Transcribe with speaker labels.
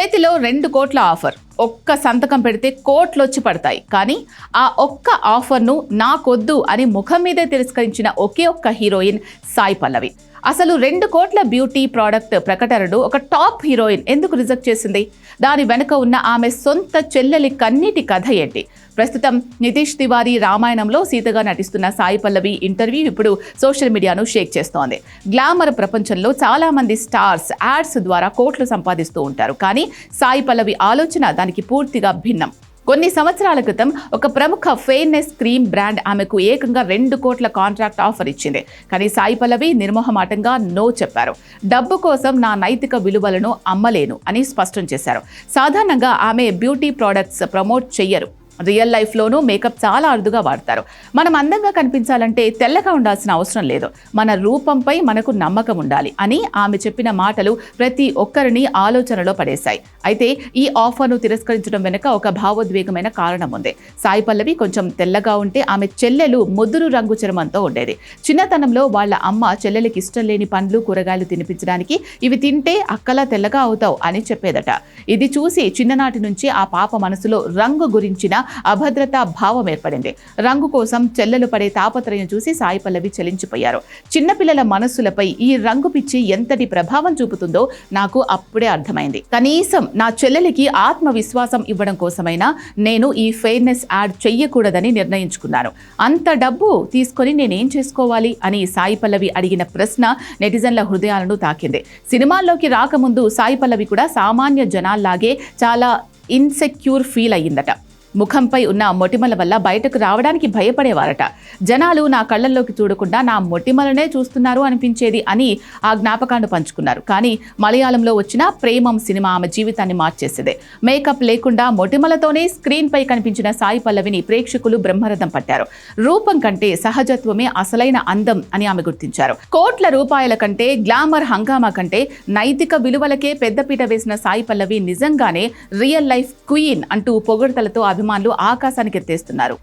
Speaker 1: చేతిలో 2 కోట్ల ఆఫర్, ఒక్క సంతకం పెడితే కోట్లొచ్చి పడతాయి. కానీ ఆ ఒక్క ఆఫర్ను నాకొద్దు అని ముఖం మీదే తిరస్కరించిన ఒకే ఒక్క హీరోయిన్ సాయి పల్లవి. అసలు 2 కోట్ల బ్యూటీ ప్రోడక్ట్ ప్రకటనను ఒక టాప్ హీరోయిన్ ఎందుకు రిజెక్ట్ చేసింది? దాని వెనుక ఉన్న ఆమె సొంత చెల్లెలి కన్నీటి కథ ఏంటి? ప్రస్తుతం నితీష్ తివారీ రామాయణంలో సీతగా నటిస్తున్న సాయి పల్లవి ఇంటర్వ్యూ ఇప్పుడు సోషల్ మీడియాను షేక్ చేస్తోంది. గ్లామర్ ప్రపంచంలో చాలా మంది స్టార్స్ యాడ్స్ ద్వారా కోట్లు సంపాదిస్తూ ఉంటారు. కానీ సాయి పల్లవి ఆలోచన దానికి పూర్తిగా భిన్నం. కొన్ని సంవత్సరాల క్రితం ఒక ప్రముఖ ఫెయిర్నెస్ క్రీమ్ బ్రాండ్ ఆమెకు ఏకంగా 2 కోట్ల కాంట్రాక్ట్ ఆఫర్ ఇచ్చింది. కానీ సాయి పల్లవి నిర్మోహమాటంగా నో చెప్పారు. డబ్బు కోసం నా నైతిక విలువలను అమ్మలేను అని స్పష్టం చేశారు. సాధారణంగా ఆమె బ్యూటీ ప్రోడక్ట్స్ ప్రమోట్ చెయ్యరు. రియల్ లైఫ్లోనూ మేకప్ చాలా అరుదుగా వాడతారు. మనం అందంగా కనిపించాలంటే తెల్లగా ఉండాల్సిన అవసరం లేదు, మన రూపంపై మనకు నమ్మకం ఉండాలి అని ఆమె చెప్పిన మాటలు ప్రతి ఒక్కరిని ఆలోచనలో పడేశాయి. అయితే ఈ ఆఫర్ను తిరస్కరించడం వెనుక ఒక భావోద్వేగమైన కారణం ఉంది. సాయి పల్లవి కొంచెం తెల్లగా ఉంటే ఆమె చెల్లెలు ముదురు రంగు చర్మంతో ఉండేది. చిన్నతనంలో వాళ్ళ అమ్మ చెల్లెలికి ఇష్టం లేని పండ్లు కూరగాయలు తినిపించడానికి ఇవి తింటే అక్కలా తెల్లగా అవుతావు అని చెప్పేదట. ఇది చూసి చిన్ననాటి నుంచి ఆ పాప మనసులో రంగు గురించిన అభద్రతా భావం ఏర్పడింది. రంగు కోసం చెల్లెలు పడే తాపత్రయం చూసి సాయి పల్లవి చలించిపోయారు. చిన్నపిల్లల మనస్సులపై ఈ రంగు పిచ్చి ఎంతటి ప్రభావం చూపుతుందో నాకు అప్పుడే అర్థమైంది. కనీసం నా చెల్లెలికి ఆత్మవిశ్వాసం ఇవ్వడం కోసమైనా నేను ఈ ఫెయిర్నెస్ యాడ్ చెయ్యకూడదని నిర్ణయించుకున్నాను. అంత డబ్బు తీసుకొని నేనేం చేసుకోవాలి అని సాయి పల్లవి అడిగిన ప్రశ్న నెటిజన్ల హృదయాలను తాకింది. సినిమాల్లోకి రాకముందు సాయి పల్లవి కూడా సామాన్య జనాల్లాగే చాలా ఇన్సెక్యూర్ ఫీల్ అయ్యిందట. ముఖంపై ఉన్న మొటిమల వల్ల బయటకు రావడానికి భయపడేవారట. జనాలు నా కళ్ళల్లోకి చూడకుండా నా మొటిమలనే చూస్తున్నారు అనిపించేది అని ఆ జ్ఞాపకాన్ని పంచుకున్నారు. కానీ మలయాళంలో వచ్చిన ప్రేమం సినిమా ఆమె జీవితాన్ని మార్చేసేదే. మేకప్ లేకుండా మొటిమలతోనే స్క్రీన్ పై కనిపించిన సాయి పల్లవిని ప్రేక్షకులు బ్రహ్మరథం పట్టారు. రూపం కంటే సహజత్వమే అసలైన అందం అని ఆమె గుర్తించారు. కోట్ల రూపాయల కంటే, గ్లామర్ హంగామా కంటే నైతిక విలువలకే పెద్దపీట వేసిన సాయి పల్లవి నిజంగానే రియల్ లైఫ్ క్వీన్ అంటూ పొగడ్తలతో అభిమానులు ఆకాశానికి ఎత్తేస్తున్నారు.